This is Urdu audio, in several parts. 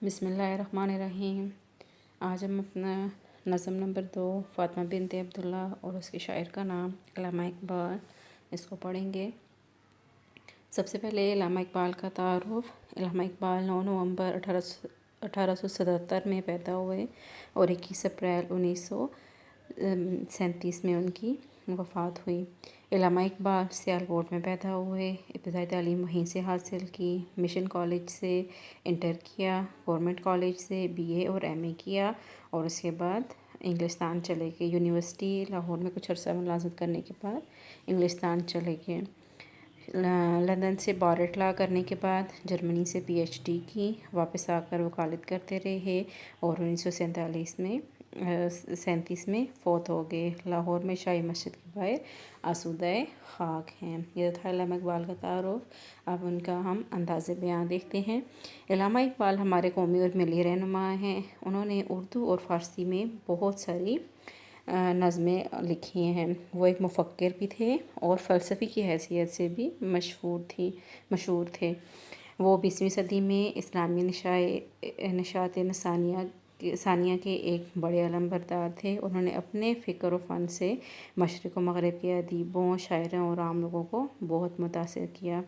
بسم اللہ الرحمن الرحیم۔ آج ہم اپنا نظم نمبر 2 فاطمہ بنت عبداللہ اور اس کے شاعر کا نام علامہ اقبال، اس کو پڑھیں گے۔ سب سے پہلے علامہ اقبال کا تعارف۔ علامہ اقبال 9 نومبر 1877 میں پیدا ہوئے اور 21 اپریل 1937 میں ان کی وفات ہوئی۔ علامہ اقبال سیالکوٹ میں پیدا ہوئے۔ ابتدائی تعلیم وہیں سے حاصل کی۔ مشن کالج سے انٹر کیا، گورنمنٹ کالج سے BA اور MA کیا اور اس کے بعد انگلستان چلے گئے۔ یونیورسٹی لاہور میں کچھ عرصہ ملازمت کرنے کے بعد انگلستان چلے گئے۔ لندن سے بارٹ لا کرنے کے بعد جرمنی سے PhD کی، واپس آ کر وکالت کرتے رہے اور 1937 میں فوت ہو گئے۔ لاہور میں شاہی مسجد کے باہر آسودہ خاک ہیں۔ یہ تھا علامہ اقبال کا تعارف۔ اب ان کا ہم انداز بیان دیکھتے ہیں۔ علامہ اقبال ہمارے قومی اور ملی رہنما ہیں۔ انہوں نے اردو اور فارسی میں بہت ساری نظمیں لکھی ہیں۔ وہ ایک مفکر بھی تھے اور فلسفی کی حیثیت سے بھی مشہور تھے۔ وہ 20ویں صدی میں اسلامی نشاط ثانیہ کے ایک بڑے علم بردار تھے۔ انہوں نے اپنے فکر و فن سے مشرق و مغرب کے ادیبوں، شاعروں اور عام لوگوں کو بہت متاثر کیا۔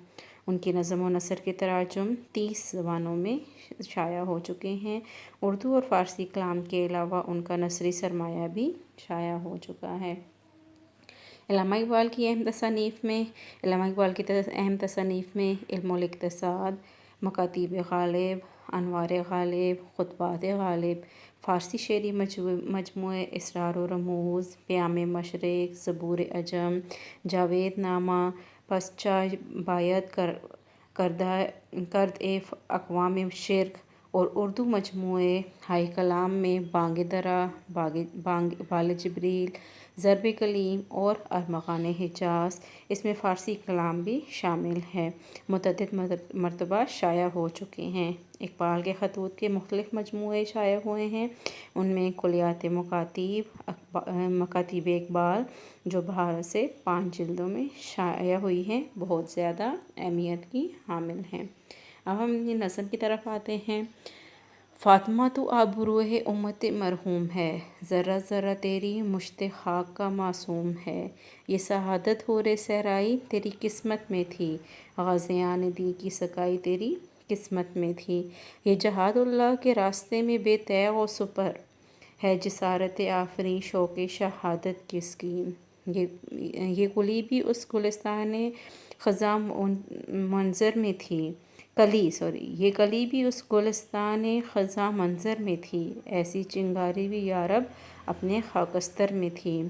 ان کی نظم و نثر کے تراجم 30 زبانوں میں شائع ہو چکے ہیں۔ اردو اور فارسی کلام کے علاوہ ان کا نثری سرمایہ بھی شائع ہو چکا ہے۔ علامہ اقبال کی اہم تصانیف میں علم الاقتصاد، مکاتیب غالب، انوار غالب، خطبات غالب، فارسی شعری مجموعہ اسرار و رموز، پیام مشرق، زبور عجم، جاوید نامہ، پس چاہ بایت کرد اقوام شرق اور اردو مجموعے ہائے کلام میں بانگ درا، بال جبریل، ضرب کلیم اور ارمغان حجاز۔ اس میں فارسی کلام بھی شامل ہے۔ متعدد مرتبہ شائع ہو چکے ہیں۔ اقبال کے خطوط کے مختلف مجموعے شائع ہوئے ہیں۔ ان میں کلیات مکاتیب اقبال جو بھارت سے 5 جلدوں میں شائع ہوئی ہیں، بہت زیادہ اہمیت کی حامل ہیں۔ اب ہم یہ نظم کی طرف آتے ہیں۔ فاطمہ تو آبروئے امت مرحوم ہے، ذرہ ذرہ تیری مشت خاک کا معصوم ہے۔ یہ شہادت حور صحرائی تیری قسمت میں تھی، غازیان دی کی سقائی تیری قسمت میں تھی۔ یہ جہاد اللہ کے راستے میں بے تیغ و سپر ہے، جسارت آفریں شوق شہادت کس کی۔ یہ کلی بھی اس گلستان خزاں منظر میں تھی، یہ کلی بھی اس گلستان خزاں منظر میں تھی، ایسی چنگاری بھی یارب اپنے خاکستر میں تھی۔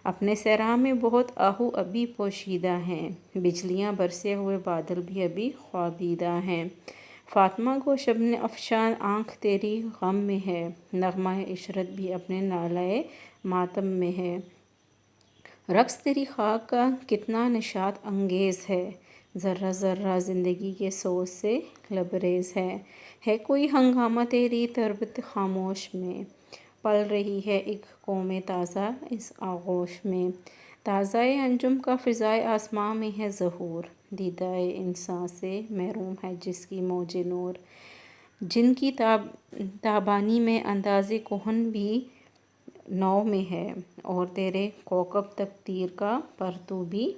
اپنے صحرا میں بہت آہو ابھی پوشیدہ ہیں، بجلیاں برسے ہوئے بادل بھی ابھی خوابیدہ ہیں۔ فاطمہ کو شبنم افشاں آنکھ تیری غم میں ہے، نغمہ عشرت بھی اپنے نالۂ ماتم میں ہے۔ رقص تیری خاک کا کتنا نشاط انگیز ہے، ذرہ ذرہ زندگی کے سوز سے لبریز ہے کوئی ہنگامہ تیری تربت خاموش میں، پل رہی ہے ایک قوم تازہ اس آغوش میں۔ تازہ انجم کا فضائے آسماں میں ہے ظہور، دیدۂ انساں سے محروم ہے جس کی موج نور۔ جن کی تابانی میں انداز کہن بھی نو میں ہے، اور تیرے کوکب تقدیر کا پرتو بھی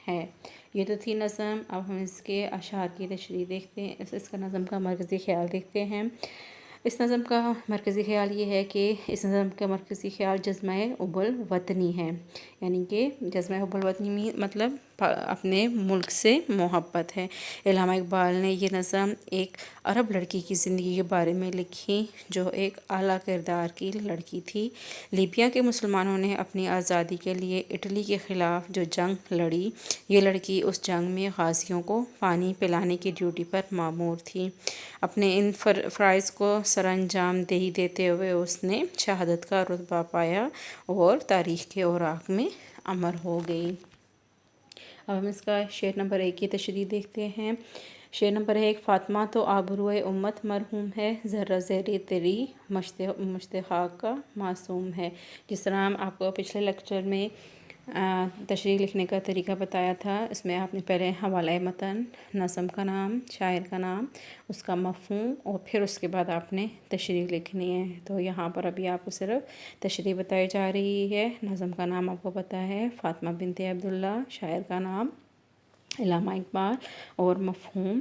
ہے۔ یہ تو تھی نظم۔ اب ہم اس کے اشعار کی تشریح دیکھتے ہیں، اس کا نظم کا مرکزی خیال دیکھتے ہیں۔ اس نظم کا مرکزی خیال یہ ہے کہ اس نظم کا مرکزی خیال جذبۂ حب الوطنی ہے، یعنی کہ جذبۂ حب الوطنی مطلب اپنے ملک سے محبت ہے۔ علامہ اقبال نے یہ نظم ایک عرب لڑکی کی زندگی کے بارے میں لکھی جو ایک اعلیٰ کردار کی لڑکی تھی۔ لیبیا کے مسلمانوں نے اپنی آزادی کے لیے اٹلی کے خلاف جو جنگ لڑی، یہ لڑکی اس جنگ میں غازیوں کو پانی پلانے کی ڈیوٹی پر مامور تھی۔ اپنے ان فرائض کو سرانجام دہی دیتے ہوئے اس نے شہادت کا رتبہ پایا اور تاریخ کے اوراق میں امر ہو گئی۔ اب ہم اس کا شعر نمبر 1 کی تشریح دیکھتے ہیں۔ شعر نمبر 1: فاطمہ تو آبروئے امت مرحوم ہے، ذرہ ذرہ تیری مشت خاک کا معصوم ہے۔ جس طرح ہم آپ کو پچھلے لیکچر میں تشریح لکھنے کا طریقہ بتایا تھا، اس میں آپ نے پہلے حوالہ متن، نظم کا نام، شاعر کا نام، اس کا مفہوم، اور پھر اس کے بعد آپ نے تشریح لکھنی ہے۔ تو یہاں پر ابھی آپ کو صرف تشریح بتائی جا رہی ہے۔ نظم کا نام آپ کو پتہ ہے فاطمہ بنت عبداللہ، شاعر کا نام علامہ اقبال، اور مفہوم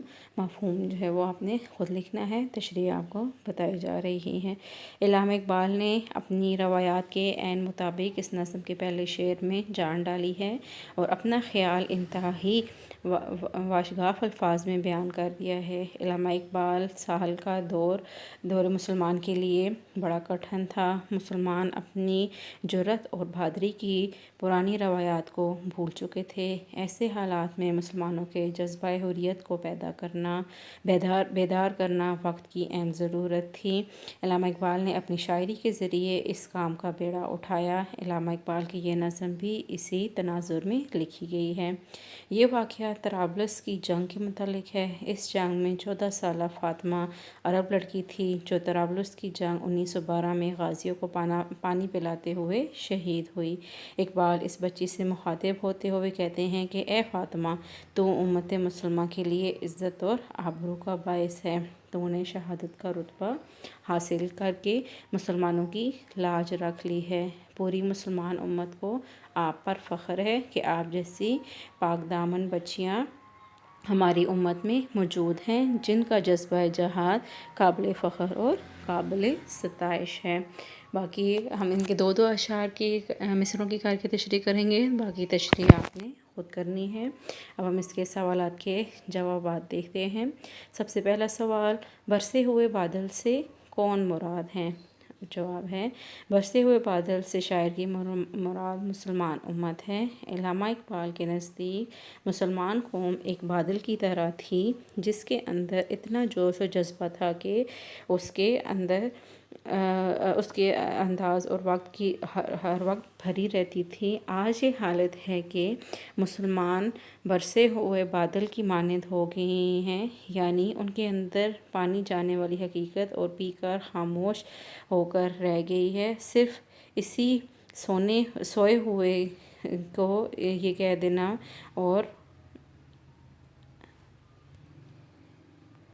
جو ہے وہ آپ نے خود لکھنا ہے، تشریح آپ کو بتائی جا رہی ہیں۔ علامہ اقبال نے اپنی روایات کے عین مطابق اس نظم کے پہلے شعر میں جان ڈالی ہے اور اپنا خیال انتہائی واشگاف الفاظ میں بیان کر دیا ہے۔ علامہ اقبال ساحل کا دور مسلمان کے لیے بڑا کٹھن تھا۔ مسلمان اپنی جرأت اور بہادری کی پرانی روایات کو بھول چکے تھے۔ ایسے حالات میں مسلمانوں کے جذبہ حریت کو بیدار کرنا وقت کی اہم ضرورت تھی۔ علامہ اقبال نے اپنی شاعری کے ذریعے اس کام کا بیڑا اٹھایا۔ علامہ اقبال کی یہ نظم بھی اسی تناظر میں لکھی گئی ہے۔ یہ واقعہ طرابلس کی جنگ کے متعلق ہے۔ اس جنگ میں 14 سالہ فاطمہ عرب لڑکی تھی جو طرابلس کی جنگ 1912 میں غازیوں کو پانی پلاتے ہوئے شہید ہوئی۔ اقبال اس بچی سے مخاطب ہوتے ہوئے کہتے ہیں کہ اے فاطمہ، تو امت مسلمہ کے لیے عزت اور آبرو کا باعث ہے۔ تو نے شہادت کا رتبہ حاصل کر کے مسلمانوں کی لاج رکھ لی ہے۔ پوری مسلمان امت کو آپ پر فخر ہے کہ آپ جیسی پاک دامن بچیاں ہماری امت میں موجود ہیں جن کا جذبہ جہاد قابل فخر اور قابل ستائش ہے۔ باقی ہم ان کے دو اشعار کی مصروں کی کار کی تشریح کریں گے، باقی تشریح آپ نے خود کرنی ہے۔ اب ہم اس کے سوالات کے جوابات دیکھتے ہیں۔ سب سے پہلا سوال، برسے ہوئے بادل سے کون مراد ہیں؟ جواب ہے برسے ہوئے بادل سے شاعر کی مراد مسلمان امت ہے۔ علامہ اقبال کے نزدیک مسلمان قوم ایک بادل کی طرح تھی جس کے اندر اتنا جوش و جذبہ تھا کہ اس کے انداز اور وقت کی ہر وقت بھری رہتی تھی۔ آج یہ حالت ہے کہ مسلمان برسے ہوئے بادل کی مانند ہو گئے ہیں، یعنی ان کے اندر پانی جانے والی حقیقت اور پی کر خاموش ہو کر رہ گئی ہے۔ صرف اسی سوئے ہوئے کو یہ کہہ دینا اور